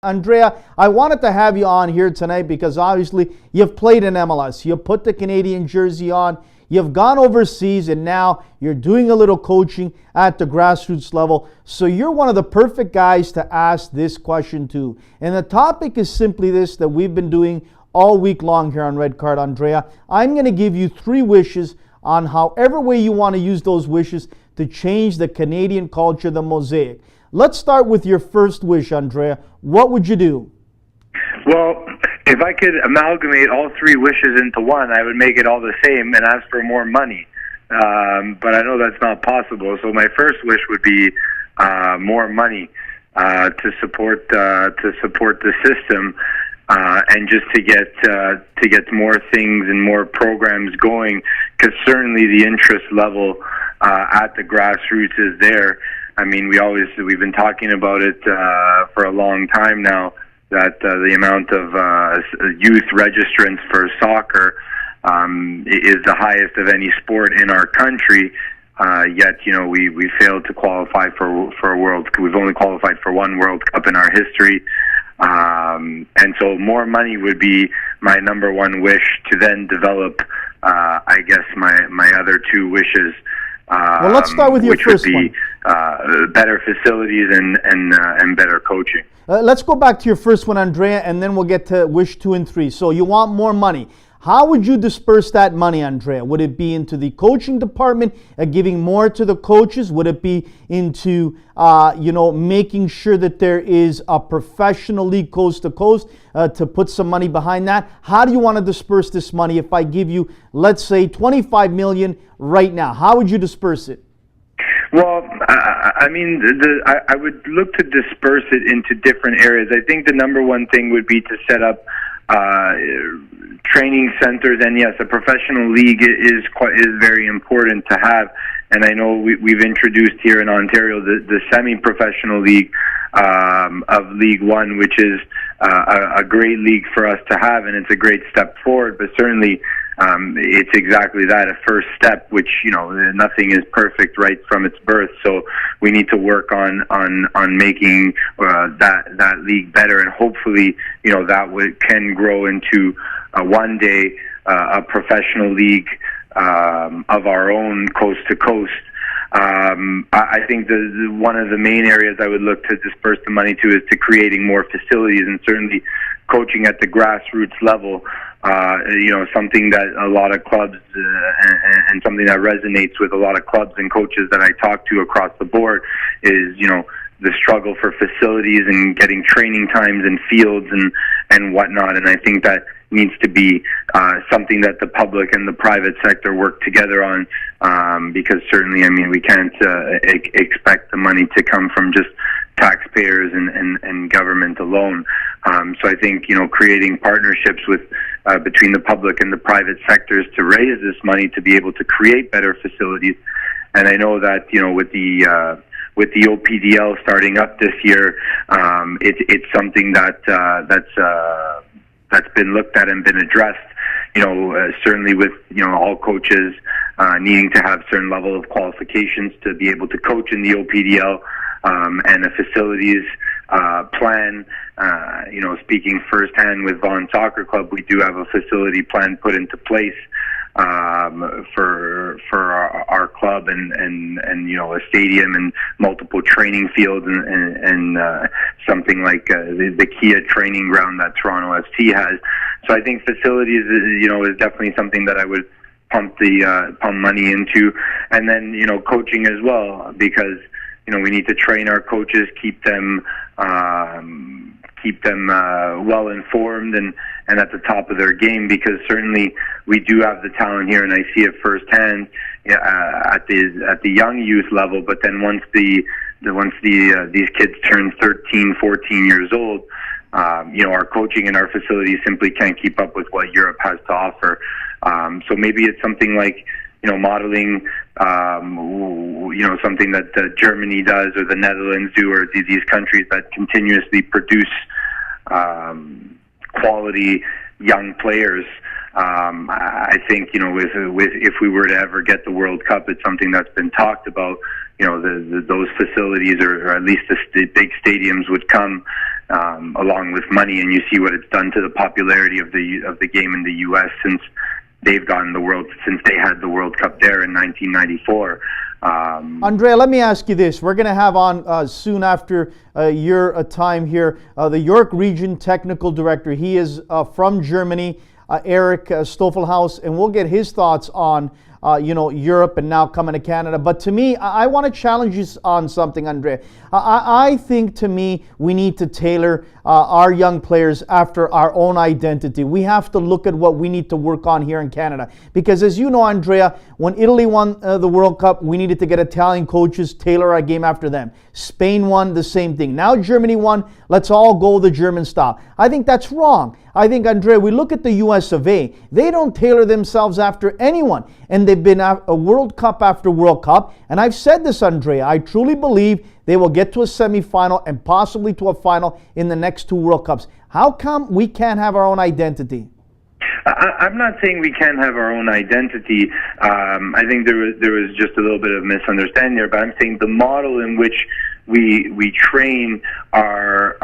Andrea, I wanted to have you on here tonight because obviously you've played in MLS. You've put the Canadian jersey on. You've gone overseas, and now you're doing a little coaching at the grassroots level. So you're one of the perfect guys to ask this question to. And the topic is simply this that we've been doing all week long here on Red Card, Andrea. I'm going to give you 3 wishes on however way you want to use those wishes to change the Canadian culture, the mosaic. Let's start with your first wish, Andrea. What would you do? Well, if I could amalgamate all 3 wishes into one, I would make it all the same and ask for more money. But I know that's not possible. So my first wish would be more money to support the system and just to get more things and more programs going. Because certainly the interest level at the grassroots is there. I mean, we've been talking about it for a long time now, that the amount of youth registrants for soccer is the highest of any sport in our country. Yet, we failed to qualify for a World. We've only qualified for 1 World Cup in our history, and so more money would be my number 1 wish to then develop. I guess my other 2 wishes. Well, let's start with your first one. Better facilities and better coaching. Let's go back to your first one, Andrea, and then we'll get to wish 2 and 3. So you want more money. How would you disperse that money, Andrea? Would it be into the coaching department, giving more to the coaches? Would it be into, making sure that there is a professional league coast to coast to put some money behind that? How do you want to disperse this money if I give you, let's say, $25 million right now? How would you disperse it? Well, I mean, I would look to disperse it into different areas. I think the number 1 thing would be to set up training centers, and yes, a professional league is very important to have. And I know we've introduced here in Ontario the semi-professional league of League One, which is a great league for us to have, and it's a great step forward. But certainly, it's exactly that, a first step, which, nothing is perfect right from its birth. So we need to work on making that league better, and hopefully, that can grow into one day a professional league of our own, coast to coast. I think one of the main areas I would look to disperse the money to is to creating more facilities, and certainly coaching at the grassroots level. Something that a lot of clubs and something that resonates with a lot of clubs and coaches that I talk to across the board is, the struggle for facilities and getting training times and fields and whatnot. And I think that needs to be something that the public and the private sector work together on, because certainly, I mean, we can't expect the money to come from just taxpayers and government alone. So I think, creating partnerships between the public and the private sectors to raise this money to be able to create better facilities. And I know that, with the OPDL starting up this year, it's something that's been looked at and been addressed. Certainly with all coaches needing to have certain level of qualifications to be able to coach in the OPDL, and a facilities plan. Speaking firsthand with Vaughan Soccer Club, we do have a facility plan put into place for our club, and a stadium and multiple training fields and something like the Kia training ground that Toronto FC has. So I think facilities is definitely something that I would pump money into, and then coaching as well, because we need to train our coaches, keep them well informed and at the top of their game, because certainly we do have the talent here, and I see it firsthand at the young youth level. But then once these kids turn 13, 14 years old, our coaching and our facilities simply can't keep up with what Europe has to offer. So maybe it's something like modeling, something that Germany does or the Netherlands do, or these countries that continuously produce quality young players, I think, with if we were to ever get the World Cup, it's something that's been talked about. Those facilities, or at least the big stadiums, would come along with money, and you see what it's done to the popularity of the game in the U.S. since they had the World Cup there in 1994. Andrea, let me ask you this. We're going to have on soon after your time here the York Region Technical Director. He is from Germany, Eric Stoffelhaus, and we'll get his thoughts on Europe and now coming to Canada. But to me, I want to challenge you on something, Andrea. I think, to me, we need to tailor our young players after our own identity. We have to look at what we need to work on here in Canada. Because as you know, Andrea, when Italy won the World Cup, we needed to get Italian coaches, tailor our game after them. Spain won, the same thing. Now Germany won, let's all go the German style. I think that's wrong. I think, Andrea, we look at the US of A. They don't tailor themselves after anyone. And they've been a World Cup after World Cup. And I've said this, Andrea, I truly believe they will get to a semifinal and possibly to a final in the next 2 World Cups. How come we can't have our own identity? I'm not saying we can't have our own identity. I think there was just a little bit of misunderstanding there, but I'm saying the model in which we train or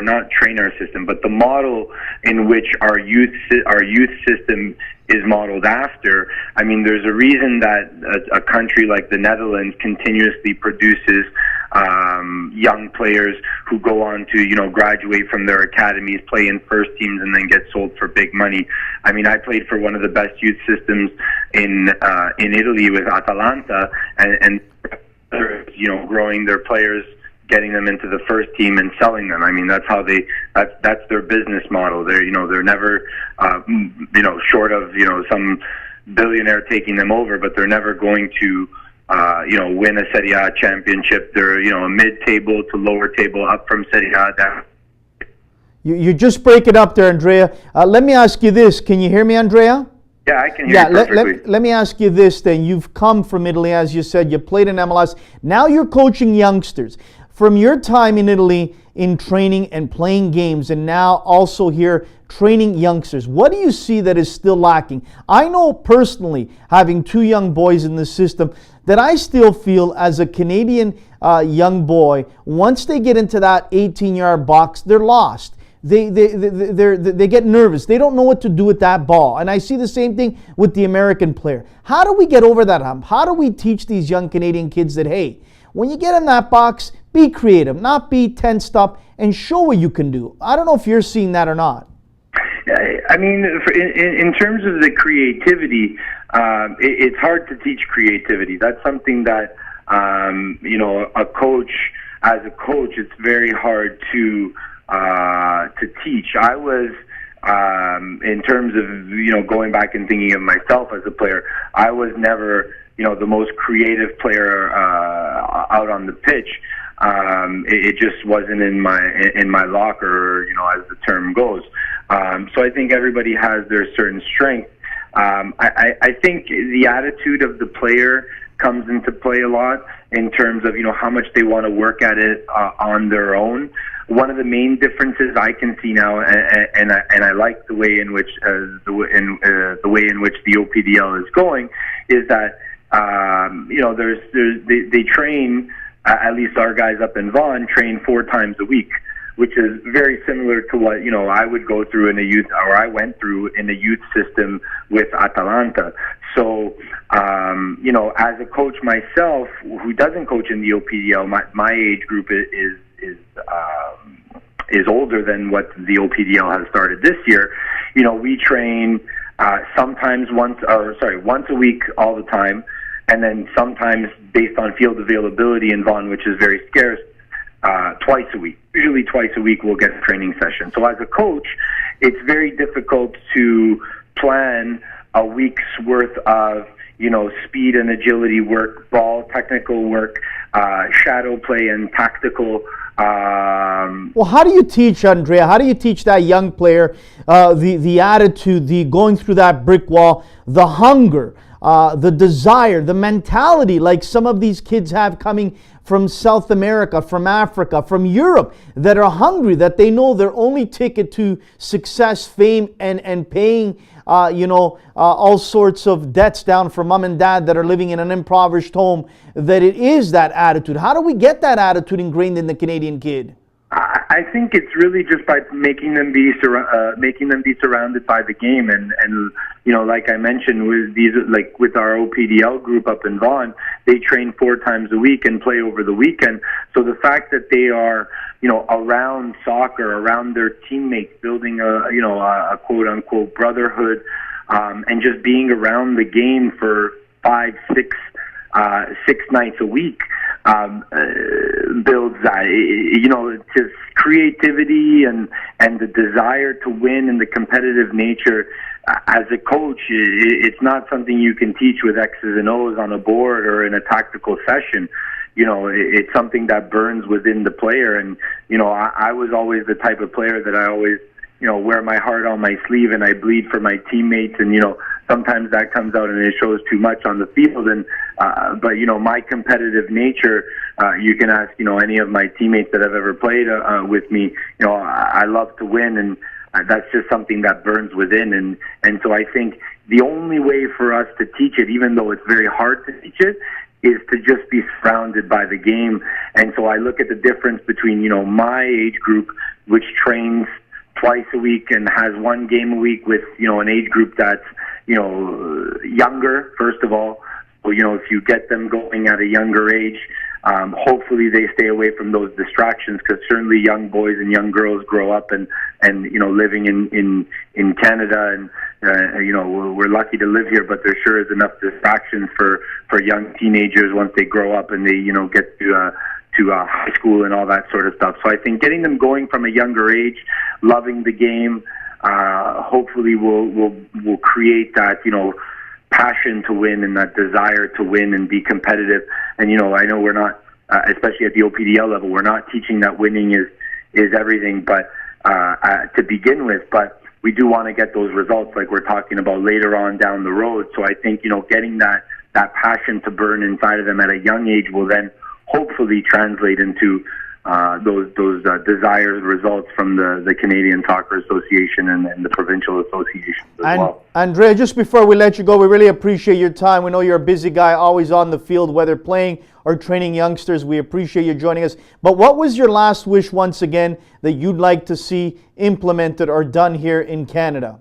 not train our system, but the model in which our youth system is modeled after. I mean, there's a reason that a country like the Netherlands continuously produces young players who go on to, graduate from their academies, play in first teams, and then get sold for big money. I mean, I played for one of the best youth systems in Italy with Atalanta, and growing their players, getting them into the first team and selling them. I mean, that's how that's their business model. They're never, short of, some billionaire taking them over, but they're never going to, win a Serie A championship. They're, a mid-table to lower table, up from Serie A down. You just break it up there, Andrea. Let me ask you this. Can you hear me, Andrea? Yeah, I can hear you perfectly. Let me ask you this then. You've come from Italy, as you said. You played in MLS. Now you're coaching youngsters. From your time in Italy in training and playing games, and now also here training youngsters, what do you see that is still lacking? I know personally, having 2 young boys in the system, that I still feel as a Canadian young boy, once they get into that 18-yard box, they're lost. They get nervous. They don't know what to do with that ball. And I see the same thing with the American player. How do we get over that hump? How do we teach these young Canadian kids that, hey, when you get in that box, be creative, not be tensed up, and show what you can do? I don't know if you're seeing that or not. I mean, in terms of the creativity, it's hard to teach creativity. That's something that, a coach, as a coach, it's very hard to teach. I was, in terms of, going back and thinking of myself as a player, I was never, the most creative player out on the pitch. It just wasn't in my locker, as the term goes. So I think everybody has their certain strength. I think the attitude of the player comes into play a lot in terms of, how much they want to work at it on their own. One of the main differences I can see now, and I like the way in which the way in which the OPDL is going, is that they train, at least our guys up in Vaughan train 4 times a week, which is very similar to what I would go through in a youth, or I went through in a youth system with Atalanta. So as a coach myself, who doesn't coach in the OPDL, my age group is older than what the OPDL has started this year. We train sometimes once a week all the time, and then sometimes based on field availability in Vaughan, which is very scarce, twice a week. Usually twice a week we'll get a training session. So as a coach, it's very difficult to plan a week's worth of speed and agility work, ball technical work, shadow play and tactical. Well, how do you teach, Andrea? How do you teach that young player the attitude, the going through that brick wall, the hunger, the desire, the mentality like some of these kids have coming from South America, from Africa, from Europe, that are hungry, that they know their only ticket to success, fame, and paying all sorts of debts down for mom and dad that are living in an impoverished home, that it is that attitude. How do we get that attitude ingrained in the Canadian kid? I think it's really just by making them be surrounded by the game, and like I mentioned, with our OPDL group up in Vaughan, they train 4 times a week and play over the weekend. So the fact that they are around soccer, around their teammates, building a quote unquote brotherhood, and just being around the game for 5, 6 nights a week. Builds that, just creativity and the desire to win and the competitive nature. As a coach, it's not something you can teach with X's and O's on a board or in a tactical session. It's something that burns within the player. And, I was always the type of player that I always, wear my heart on my sleeve, and I bleed for my teammates. And, sometimes that comes out and it shows too much on the field. And, but my competitive nature, you can ask, any of my teammates that have ever played with me, I love to win, and that's just something that burns within. And so I think the only way for us to teach it, even though it's very hard to teach it, is to just be surrounded by the game. And so I look at the difference between, my age group, which trains twice a week and has 1 game a week, with, an age group that's, younger, first of all. So, if you get them going at a younger age, hopefully they stay away from those distractions, because certainly young boys and young girls grow up and living in Canada, and we're lucky to live here, but there sure is enough distractions for young teenagers once they grow up and they get to high school and all that sort of stuff. So I think getting them going from a younger age, loving the game, hopefully will create that passion to win and that desire to win and be competitive. And I know we're not, especially at the OPDL level, we're not teaching that winning is everything, but to begin with. But we do want to get those results, like we're talking about later on down the road. So I think getting that passion to burn inside of them at a young age will then hopefully translate into those desired results from the Canadian Soccer Association and the provincial associations as well. Andrea, just before we let you go, we really appreciate your time. We know you're a busy guy, always on the field, whether playing or training youngsters. We appreciate you joining us. But what was your last wish, once again, that you'd like to see implemented or done here in Canada?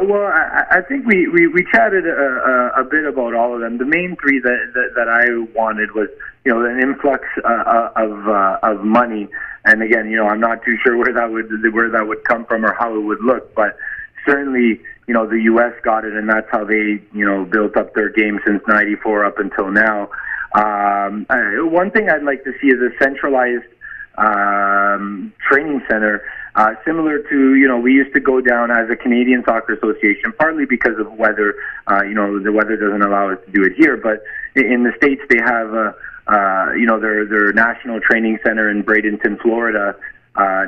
Well, I think we chatted a bit about all of them. The main 3 that I wanted was, an influx of money. And again, I'm not too sure where that would come from or how it would look, but certainly, the U.S. got it, and that's how they, built up their game since '94 up until now. One thing I'd like to see is a centralized training center, similar to, we used to go down as a Canadian Soccer Association, partly because of weather. The weather doesn't allow us to do it here, but in the States they have, their national training center in Bradenton, Florida,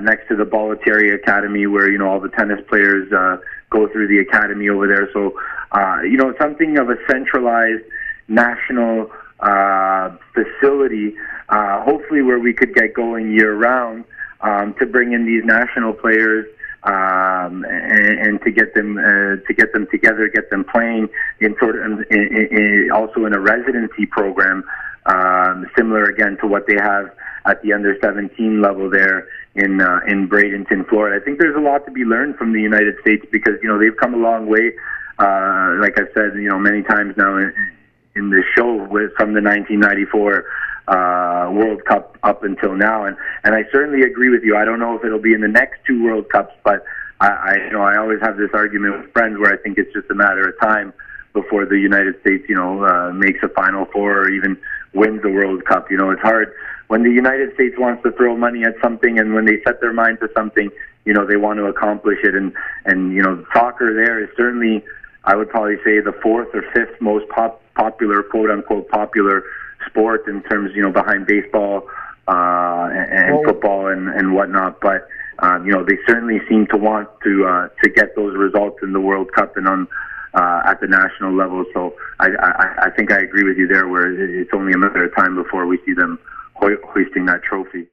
next to the Bollettieri Academy, where, all the tennis players go through the academy over there. So, something of a centralized national facility, hopefully where we could get going year-round, to bring in these national players, and to get them together, get them playing in also in a residency program, similar again to what they have at the under 17 level there in Bradenton, Florida. I think there's a lot to be learned from the United States, because they've come a long way. Like I've said, many times now in this show, from the 1994 World Cup up until now, and I certainly agree with you. I don't know if it'll be in the next 2 World Cups, but I always have this argument with friends where I think it's just a matter of time before the United States, makes a Final Four or even wins the World Cup. It's hard when the United States wants to throw money at something, and when they set their mind to something, they want to accomplish it. And soccer there is certainly, I would probably say, the 4th or 5th most popular, quote unquote, popular sport in terms, behind baseball and football and whatnot. But they certainly seem to want to get those results in the World Cup and on at the national level. So I think I agree with you there, where it's only a matter of time before we see them hoisting that trophy.